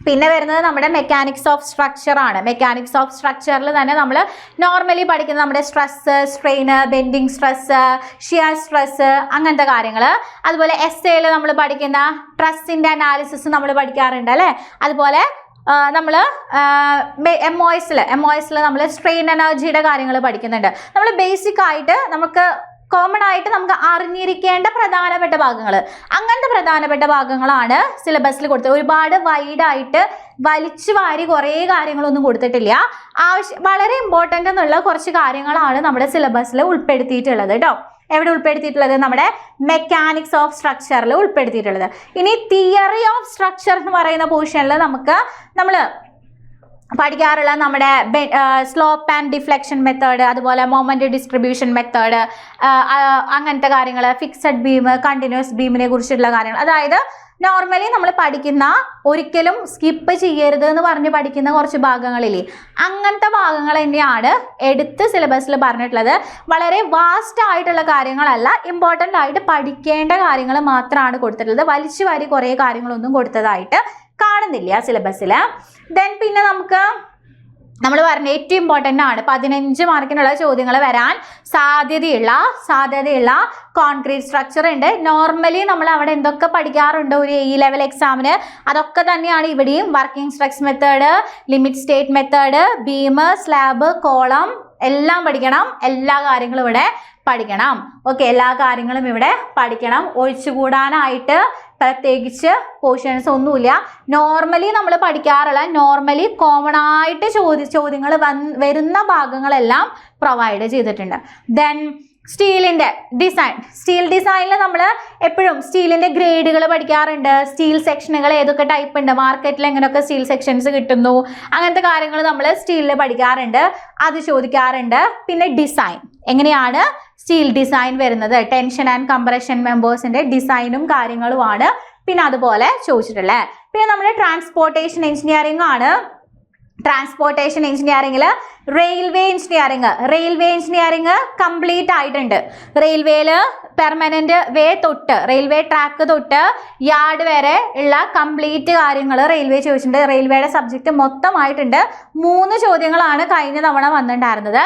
പിന്നെ വരുന്നത് നമ്മുടെ മെക്കാനിക്സ് ഓഫ് സ്ട്രക്ചർ ആണ്. മെക്കാനിക്സ് ഓഫ് സ്ട്രക്ചറിൽ തന്നെ നമ്മൾ നോർമലി പഠിക്കുന്ന നമ്മുടെ stress, strain, bending stress, shear stress, അങ്ങനത്തെ കാര്യങ്ങൾ. അതുപോലെ SAയിൽ നമ്മൾ പഠിക്കുന്ന ട്രസ്സിൻ്റെ അനാലിസിസ് നമ്മൾ പഠിക്കാറുണ്ട് അല്ലേ. അതുപോലെ നമ്മൾ MOSൽ നമ്മൾ സ്ട്രെയിൻ എനർജിയുടെ കാര്യങ്ങൾ പഠിക്കുന്നുണ്ട്. നമ്മൾ ബേസിക് ആയിട്ട് നമുക്ക് കോമൺ ആയിട്ട് നമുക്ക് അറിഞ്ഞിരിക്കേണ്ട പ്രധാനപ്പെട്ട ഭാഗങ്ങൾ, അങ്ങനത്തെ പ്രധാനപ്പെട്ട ഭാഗങ്ങളാണ് സിലബസിൽ കൊടുത്തത്. ഒരുപാട് വൈഡായിട്ട് വലിച്ചു വാരി കുറേ കാര്യങ്ങളൊന്നും കൊടുത്തിട്ടില്ല. വളരെ ഇമ്പോർട്ടൻ്റ് എന്നുള്ള കുറച്ച് കാര്യങ്ങളാണ് നമ്മുടെ സിലബസിൽ ഉൾപ്പെടുത്തിയിട്ടുള്ളത് കേട്ടോ. എവിടെ ഉൾപ്പെടുത്തിയിട്ടുള്ളത്? നമ്മുടെ മെക്കാനിക്സ് ഓഫ് സ്ട്രക്ചറിൽ ഉൾപ്പെടുത്തിയിട്ടുള്ളത്. ഇനി തിയറി ഓഫ് സ്ട്രക്ചർ എന്ന് പറയുന്ന പോർഷനിൽ നമ്മൾ പഠിക്കാറുള്ള നമ്മുടെ സ്ലോപ്പ് ആൻഡ് ഡിഫ്ലക്ഷൻ മെത്തേഡ്, അതുപോലെ മൊമെന്റ് ഡിസ്ട്രിബ്യൂഷൻ മെത്തേഡ്, അങ്ങനത്തെ കാര്യങ്ങൾ, ഫിക്സഡ് ബീം, കണ്ടിന്യൂസ് ബീമിനെ കുറിച്ചുള്ള കാര്യങ്ങൾ. അതായത് നോർമലി നമ്മൾ പഠിക്കുന്ന, ഒരിക്കലും സ്കിപ്പ് ചെയ്യരുത് എന്ന് പറഞ്ഞ് പഠിക്കുന്ന കുറച്ച് ഭാഗങ്ങളില്ലേ, അങ്ങനത്തെ ഭാഗങ്ങൾ തന്നെയാണ് എടുത്ത് സിലബസിൽ പറഞ്ഞിട്ടുള്ളത്. വളരെ വാസ്റ്റ് ആയിട്ടുള്ള കാര്യങ്ങളല്ല, ഇമ്പോർട്ടൻ്റ് ആയിട്ട് പഠിക്കേണ്ട കാര്യങ്ങൾ മാത്രമാണ് കൊടുത്തിട്ടുള്ളത്. വലിച്ചു വാരി കുറേ കാര്യങ്ങളൊന്നും കൊടുത്തതായിട്ട് കാണുന്നില്ല സിലബസിൽ. ദെൻ പിന്നെ നമ്മൾ പറഞ്ഞ ഏറ്റവും ഇമ്പോർട്ടൻ്റ് ആണ് 15 മാർക്കിനുള്ള ചോദ്യങ്ങൾ വരാൻ സാധ്യതയുള്ള കോൺക്രീറ്റ് സ്ട്രക്ചർ ഉണ്ട്. നോർമലി നമ്മൾ അവിടെ എന്തൊക്കെ പഠിക്കാറുണ്ടോ ഒരു AE ലെവൽ എക്സാമിന്, അതൊക്കെ തന്നെയാണ് ഇവിടെയും. Working structure method, limit state method, beam, slab, column, എല്ലാം പഠിക്കണം, എല്ലാ കാര്യങ്ങളും ഇവിടെ പഠിക്കണം. ഓക്കെ, എല്ലാ കാര്യങ്ങളും ഇവിടെ പഠിക്കണം. ഒഴിച്ചുകൂടാനായിട്ട് പ്രത്യേകിച്ച് പോർഷൻസ് ഒന്നുമില്ല. നോർമലി നമ്മൾ പഠിക്കാറുള്ള നോർമലി കോമൺ ആയിട്ട് ചോദ്യങ്ങൾ വരുന്ന ഭാഗങ്ങളെല്ലാം പ്രൊവൈഡ് ചെയ്തിട്ടുണ്ട്. ദെൻ സ്റ്റീലിൻ്റെ ഡിസൈൻ. സ്റ്റീൽ ഡിസൈനിൽ നമ്മൾ എപ്പോഴും സ്റ്റീലിൻ്റെ ഗ്രേഡുകൾ പഠിക്കാറുണ്ട്. സ്റ്റീൽ സെക്ഷനുകൾ ഏതൊക്കെ ടൈപ്പ് ഉണ്ട്, മാർക്കറ്റിൽ എങ്ങനെയൊക്കെ സ്റ്റീൽ സെക്ഷൻസ് കിട്ടുന്നു, അങ്ങനത്തെ കാര്യങ്ങൾ നമ്മൾ സ്റ്റീലിൽ പഠിക്കാറുണ്ട്, അത് ചോദിക്കാറുണ്ട്. പിന്നെ ഡിസൈൻ, എങ്ങനെയാണ് സ്റ്റീൽ ഡിസൈൻ വരുന്നത്, ടെൻഷൻ ആൻഡ് കംപ്രഷൻ മെമ്പേഴ്സിൻ്റെ ഡിസൈനും കാര്യങ്ങളുമാണ് പിന്നെ അതുപോലെ ചോദിച്ചിട്ടുള്ളത്. പിന്നെ നമ്മുടെ ട്രാൻസ്പോർട്ടേഷൻ എഞ്ചിനീയറിംഗ് ആണ്. ട്രാൻസ്പോർട്ടേഷൻ എഞ്ചിനീയറിംഗിൽ റെയിൽവേ എഞ്ചിനീയറിംഗ് കംപ്ലീറ്റ് ആയിട്ടുണ്ട്. റെയിൽവേയിൽ പെർമനന്റ് വേ തൊട്ട് റെയിൽവേ ട്രാക്ക് തൊട്ട് യാർഡ് വരെ ഉള്ള കംപ്ലീറ്റ് കാര്യങ്ങൾ റെയിൽവേ ചോദിച്ചിട്ടുണ്ട്. റെയിൽവേയുടെ സബ്ജക്റ്റ് മൊത്തമായിട്ടുണ്ട്. 3 ചോദ്യങ്ങളാണ് കഴിഞ്ഞ തവണ വന്നിട്ടുണ്ടായിരുന്നത്.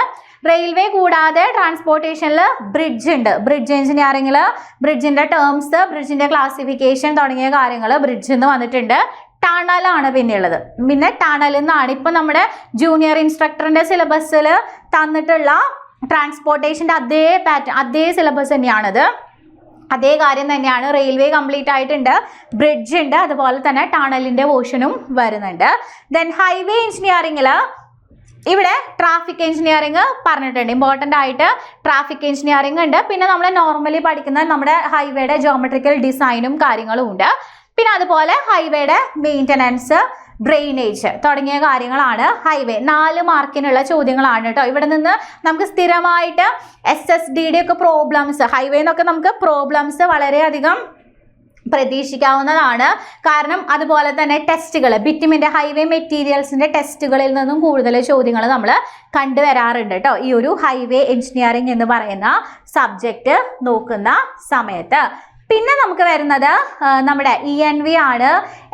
റെയിൽവേ കൂടാതെ ട്രാൻസ്പോർട്ടേഷനിൽ ബ്രിഡ്ജ് ഉണ്ട്. ബ്രിഡ്ജ് എഞ്ചിനീയറിംഗിൽ ബ്രിഡ്ജിന്റെ ടേംസ്, ബ്രിഡ്ജിന്റെ ക്ലാസിഫിക്കേഷൻ തുടങ്ങിയ കാര്യങ്ങൾ ബ്രിഡ്ജിൽ നിന്ന് വന്നിട്ടുണ്ട്. ടണലാണ് പിന്നെയുള്ളത്. പിന്നെ ടണലിൽ നിന്നാണ് ഇപ്പം നമ്മുടെ ജൂനിയർ ഇൻസ്ട്രക്ടറിന്റെ സിലബസിൽ തന്നിട്ടുള്ള ട്രാൻസ്പോർട്ടേഷൻ്റെ അതേ സിലബസ് തന്നെയാണിത്. അതേ കാര്യം തന്നെയാണ്. റെയിൽവേ കംപ്ലീറ്റ് ആയിട്ടുണ്ട്, ബ്രിഡ്ജ് ഉണ്ട്, അതുപോലെ തന്നെ ടണലിന്റെ പോർഷനും വരുന്നുണ്ട്. ദെൻ ഹൈവേ എഞ്ചിനീയറിംഗിൽ ഇവിടെ ട്രാഫിക് എഞ്ചിനീയറിംഗ് പറഞ്ഞിട്ടുണ്ട്. ഇമ്പോർട്ടൻ്റ് ആയിട്ട് ട്രാഫിക് എഞ്ചിനീയറിംഗ് ഉണ്ട്. പിന്നെ നമ്മൾ നോർമലി പഠിക്കുന്ന നമ്മുടെ ഹൈവേയുടെ ജിയോമെട്രിക്കൽ ഡിസൈനും കാര്യങ്ങളും ഉണ്ട്. പിന്നെ അതുപോലെ ഹൈവേയുടെ മെയിൻ്റനൻസ്, ഡ്രെയിനേജ് തുടങ്ങിയ കാര്യങ്ങളാണ് ഹൈവേ. 4 മാർക്കിനുള്ള ചോദ്യങ്ങളാണ് കേട്ടോ. ഇവിടെ നിന്ന് നമുക്ക് സ്ഥിരമായിട്ട് SSDയുടെ ഒക്കെ പ്രോബ്ലംസ്, ഹൈവേ എന്നൊക്കെ നമുക്ക് പ്രോബ്ലംസ് വളരെയധികം പ്രതീക്ഷിക്കാവുന്നതാണ്. കാരണം അതുപോലെ തന്നെ ടെസ്റ്റുകൾ, ബിറ്റുമിൻ്റെ ഹൈവേ മെറ്റീരിയൽസിൻ്റെ ടെസ്റ്റുകളിൽ നിന്നും കൂടുതൽ ചോദ്യങ്ങൾ നമ്മൾ കണ്ടുവരാറുണ്ട് കേട്ടോ ഈ ഒരു ഹൈവേ എഞ്ചിനീയറിംഗ് എന്ന് പറയുന്ന സബ്ജക്റ്റ് നോക്കുന്ന സമയത്ത്. പിന്നെ നമുക്ക് വരുന്നത് നമ്മുടെ ENV ആണ്.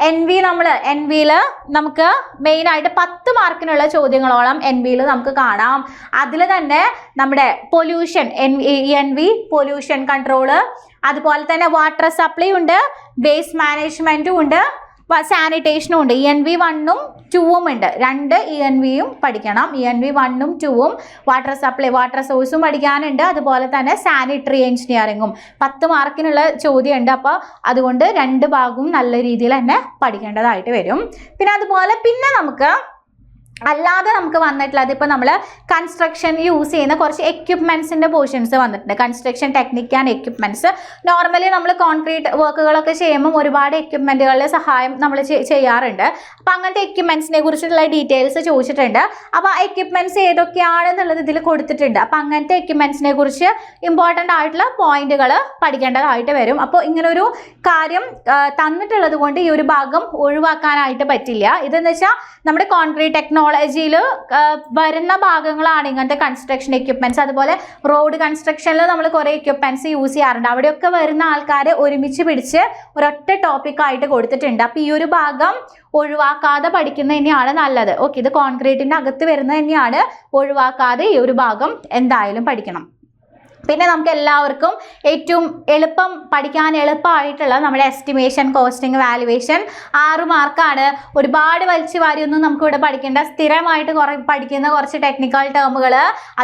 എൻ വിയിൽ നമുക്ക് മെയിനായിട്ട് 10 മാർക്കിനുള്ള ചോദ്യങ്ങളോളം NVയിൽ നമുക്ക് കാണാം. അതിൽ തന്നെ നമ്മുടെ പൊല്യൂഷൻ, ENV പൊല്യൂഷൻ കൺട്രോള്, അതുപോലെ തന്നെ വാട്ടർ സപ്ലൈ ഉണ്ട്, വേസ്റ്റ് മാനേജ്മെൻറ്റും ഉണ്ട്, സാനിറ്റേഷനും ഉണ്ട്. ENV 1ഉം 2ഉം ഉണ്ട്. 2 ENVയും പഠിക്കണം. ENV 1ഉം 2ഉം വാട്ടർ സപ്ലൈ, വാട്ടർ സോഴ്സും പഠിക്കാനുണ്ട്. അതുപോലെ തന്നെ സാനിറ്ററി എഞ്ചിനീയറിംഗും 10 മാർക്കിനുള്ള ചോദ്യമുണ്ട്. അപ്പോൾ അതുകൊണ്ട് 2 ഭാഗവും നല്ല രീതിയിൽ തന്നെ പഠിക്കേണ്ടതായിട്ട് വരും. പിന്നെ അതുപോലെ പിന്നെ അല്ലാതെ നമുക്ക് വന്നിട്ടുള്ളത് ഇപ്പോൾ നമ്മൾ കൺസ്ട്രക്ഷൻ യൂസ് ചെയ്യുന്ന കുറച്ച് എക്യുപ്മെൻറ്റ്സിൻ്റെ പോർഷൻസ് വന്നിട്ടുണ്ട്. Construction technique and equipments. Normally നമ്മൾ കോൺക്രീറ്റ് വർക്കുകളൊക്കെ ചെയ്യുമ്പോൾ ഒരുപാട് എക്യുപ്മെൻറ്റുകളുടെ സഹായം നമ്മൾ ചെയ്യാറുണ്ട്. അപ്പോൾ അങ്ങനത്തെ എക്യുപ്മെൻറ്റ്സിനെ കുറിച്ചുള്ള ഡീറ്റെയിൽസ് ചോദിച്ചിട്ടുണ്ട്. അപ്പോൾ ആ എക്യുപ്മെൻറ്റ്സ് ഏതൊക്കെയാണെന്നുള്ളത് ഇതിൽ കൊടുത്തിട്ടുണ്ട്. അപ്പോൾ അങ്ങനത്തെ എക്യുപ്മെൻറ്റ്സിനെ കുറിച്ച് ഇമ്പോർട്ടൻ്റ് ആയിട്ടുള്ള പോയിന്റുകൾ പഠിക്കേണ്ടതായിട്ട് വരും. അപ്പോൾ ഇങ്ങനൊരു കാര്യം തന്നിട്ടുള്ളത് കൊണ്ട് ഈ ഒരു ഭാഗം ഒഴിവാക്കാനായിട്ട് പറ്റില്ല. ഇതെന്ന് വെച്ചാൽ നമ്മുടെ കോൺക്രീറ്റ് ടെക്നോളജിയിൽ വരുന്ന ഭാഗങ്ങളാണ് ഇങ്ങനത്തെ കൺസ്ട്രക്ഷൻ എക്യുപ്മെൻറ്റ്സ്. അതുപോലെ റോഡ് കൺസ്ട്രക്ഷനിൽ നമ്മൾ കുറേ എക്യുപ്മെൻറ്റ്സ് യൂസ് ചെയ്യാറുണ്ട്. അവിടെയൊക്കെ വരുന്ന ആൾക്കാരെ ഒരുമിച്ച് പിടിച്ച് ഒരൊറ്റ ടോപ്പിക്കായിട്ട് കൊടുത്തിട്ടുണ്ട്. അപ്പോൾ ഈ ഒരു ഭാഗം ഒഴിവാക്കാതെ പഠിക്കുന്നത് തന്നെയാണ് നല്ലത്. ഓക്കെ, ഇത് കോൺക്രീറ്റിൻ്റെ അകത്ത് വരുന്നത് തന്നെയാണ്. ഒഴിവാക്കാതെ ഈ ഒരു ഭാഗം എന്തായാലും പഠിക്കണം. പിന്നെ നമുക്ക് എല്ലാവർക്കും ഏറ്റവും പഠിക്കാൻ എളുപ്പമായിട്ടുള്ള നമ്മുടെ എസ്റ്റിമേഷൻ, കോസ്റ്റിംഗ്, വാലുവേഷൻ 6 മാർക്കാണ്. ഒരുപാട് വലിച്ചു വാരിയൊന്നും നമുക്ക് ഇവിടെ പഠിക്കേണ്ട. സ്ഥിരമായിട്ട് പഠിക്കുന്ന കുറച്ച് ടെക്നിക്കൽ ടേമുകൾ,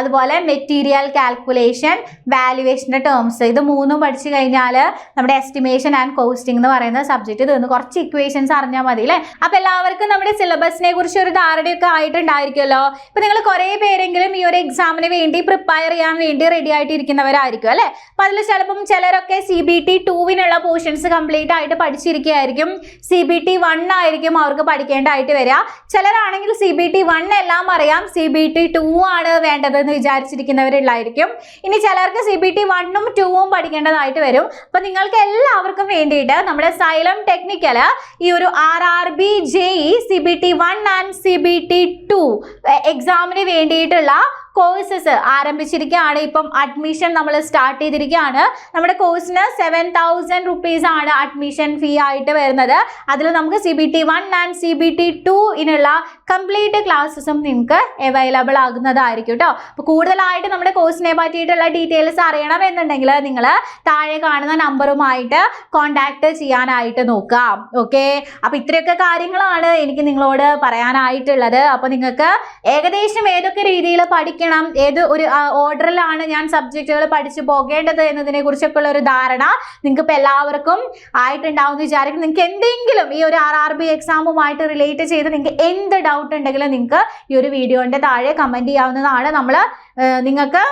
അതുപോലെ മെറ്റീരിയൽ കാൽക്കുലേഷൻ, വാലുവേഷൻ്റെ ടേംസ്, ഇത് 3ഉം പഠിച്ചു കഴിഞ്ഞാൽ നമ്മുടെ എസ്റ്റിമേഷൻ ആൻഡ് കോസ്റ്റിംഗ് എന്ന് പറയുന്ന സബ്ജക്റ്റ് തീർന്ന്. കുറച്ച് ഇക്വേഷൻസ് അറിഞ്ഞാൽ മതി അല്ലേ. അപ്പോൾ എല്ലാവർക്കും നമ്മുടെ സിലബസിനെ കുറിച്ച് ഒരു ധാരണയൊക്കെ ആയിട്ടുണ്ടായിരിക്കുമല്ലോ. ഇപ്പോൾ നിങ്ങൾ കുറേ പേരെങ്കിലും ഈ ഒരു എക്സാമിന് വേണ്ടി പ്രിപ്പയർ ചെയ്യാൻ വേണ്ടി റെഡി ആയിട്ടിരിക്കും ായിരിക്കും അല്ലെ. അപ്പൊ അതിൽ ചിലപ്പം ചിലരൊക്കെ CBT 2വിനുള്ള പോർഷൻസ് കംപ്ലീറ്റ് ആയിട്ട് പഠിച്ചിരിക്കുകയായിരിക്കും. CBT 1 ആയിരിക്കും അവർക്ക് പഠിക്കേണ്ടതായിട്ട് വരിക. ചിലരാണെങ്കിൽ CBT 1 എല്ലാം അറിയാം, CBT 2 ആണ് വേണ്ടതെന്ന് വിചാരിച്ചിരിക്കുന്നവരുള്ളായിരിക്കും. ഇനി ചിലർക്ക് CBT 1ഉം 2ഉം പഠിക്കേണ്ടതായിട്ട് വരും. അപ്പൊ നിങ്ങൾക്ക് എല്ലാവർക്കും വേണ്ടിയിട്ട് നമ്മുടെ സൈലം ടെക്നിക്കൽ ഈ ഒരു RRB JE CBT 1 and CBT 2 എക്സാമിന് വേണ്ടിയിട്ടുള്ള കോഴ്സസ് ആരംഭിച്ചിരിക്കുകയാണ്. ഇപ്പം അഡ്മിഷൻ നമ്മൾ സ്റ്റാർട്ട് ചെയ്തിരിക്കുകയാണ്. നമ്മുടെ കോഴ്സിന് 7000 rupees ആണ് അഡ്മിഷൻ ഫീ ആയിട്ട് വരുന്നത്. അതിൽ നമുക്ക് CBT 1 ആൻഡ് CBT 2 കംപ്ലീറ്റ് ക്ലാസ്സസും നിങ്ങൾക്ക് അവൈലബിൾ ആകുന്നതായിരിക്കും കേട്ടോ. അപ്പോൾ കൂടുതലായിട്ട് നമ്മുടെ കോഴ്സിനെ പറ്റിയിട്ടുള്ള ഡീറ്റെയിൽസ് അറിയണമെന്നുണ്ടെങ്കിൽ നിങ്ങൾ താഴെ കാണുന്ന നമ്പറുമായിട്ട് കോൺടാക്ട് ചെയ്യാനായിട്ട് നോക്കാം. ഓക്കെ, അപ്പോൾ ഇത്രയൊക്കെ കാര്യങ്ങളാണ് എനിക്ക് നിങ്ങളോട് പറയാനായിട്ടുള്ളത്. അപ്പോൾ നിങ്ങൾക്ക് ഏകദേശം ഏതൊക്കെ രീതിയിൽ പഠിക്കണം ചെയ്യണം, ഏത് ഒരു ഓർഡറിലാണ് ഞാൻ സബ്ജക്റ്റുകൾ പഠിച്ചു പോകേണ്ടത് എന്നതിനെ കുറിച്ചൊക്കെ ഉള്ള ഒരു ധാരണ നിങ്ങൾക്ക് ഇപ്പോൾ എല്ലാവർക്കും ആയിട്ടുണ്ടാവും എന്ന് വിചാരിക്കും. നിങ്ങൾക്ക് എന്തെങ്കിലും ഈ ഒരു RRB എക്സാമുമായിട്ട് റിലേറ്റ് ചെയ്ത് നിങ്ങൾക്ക് എന്ത് ഡൗട്ട് ഉണ്ടെങ്കിലും നിങ്ങൾക്ക് ഈ ഒരു വീഡിയോന്റെ താഴെ കമന്റ് ചെയ്യാവുന്നതാണ്. നമ്മൾ നിങ്ങൾക്ക്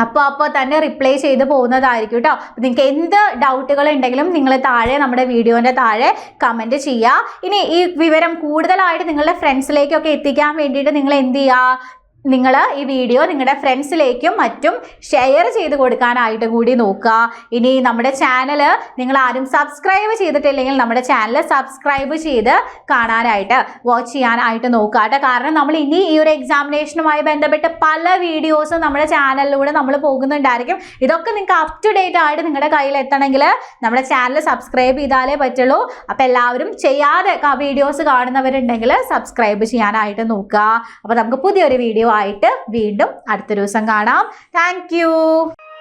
അപ്പോൾ തന്നെ റിപ്ലൈ ചെയ്ത് പോകുന്നതായിരിക്കും കേട്ടോ. നിങ്ങൾക്ക് എന്ത് ഡൗട്ടുകൾ ഉണ്ടെങ്കിലും നിങ്ങൾ താഴെ നമ്മുടെ വീഡിയോൻ്റെ താഴെ കമൻറ്റ് ചെയ്യുക. ഇനി ഈ വിവരം കൂടുതലായിട്ട് നിങ്ങളുടെ ഫ്രണ്ട്സിലേക്കൊക്കെ എത്തിക്കാൻ വേണ്ടിയിട്ട് നിങ്ങൾ എന്ത് ചെയ്യുക, നിങ്ങൾ ഈ വീഡിയോ നിങ്ങളുടെ ഫ്രണ്ട്സിലേക്കും മറ്റും ഷെയർ ചെയ്ത് കൊടുക്കാനായിട്ട് കൂടി നോക്കുക. ഇനി നമ്മുടെ ചാനൽ നിങ്ങൾ ആരും സബ്സ്ക്രൈബ് ചെയ്തിട്ടില്ലെങ്കിൽ നമ്മുടെ ചാനൽ സബ്സ്ക്രൈബ് ചെയ്ത് കാണാനായിട്ട് വാച്ച് ചെയ്യാനായിട്ട് നോക്കുക കേട്ടോ. കാരണം നമ്മൾ ഇനി ഈ ഒരു എക്സാമിനേഷനുമായി ബന്ധപ്പെട്ട് പല വീഡിയോസും നമ്മുടെ ചാനലിലൂടെ നമ്മൾ പോകുന്നുണ്ടായിരിക്കും. ഇതൊക്കെ നിങ്ങൾക്ക് അപ് ടു ഡേറ്റ് ആയിട്ട് നിങ്ങളുടെ കയ്യിൽ എത്തണമെങ്കിൽ നമ്മുടെ ചാനൽ സബ്സ്ക്രൈബ് ചെയ്താലേ പറ്റുള്ളൂ. അപ്പോൾ എല്ലാവരും ചെയ്യാതെ വീഡിയോസ് കാണുന്നവരുണ്ടെങ്കിൽ സബ്സ്ക്രൈബ് ചെയ്യാനായിട്ട് നോക്കുക. അപ്പോൾ നമുക്ക് പുതിയൊരു വീഡിയോ ആയിട്ട് വീണ്ടും അടുത്ത ദിവസം കാണാം. താങ്ക്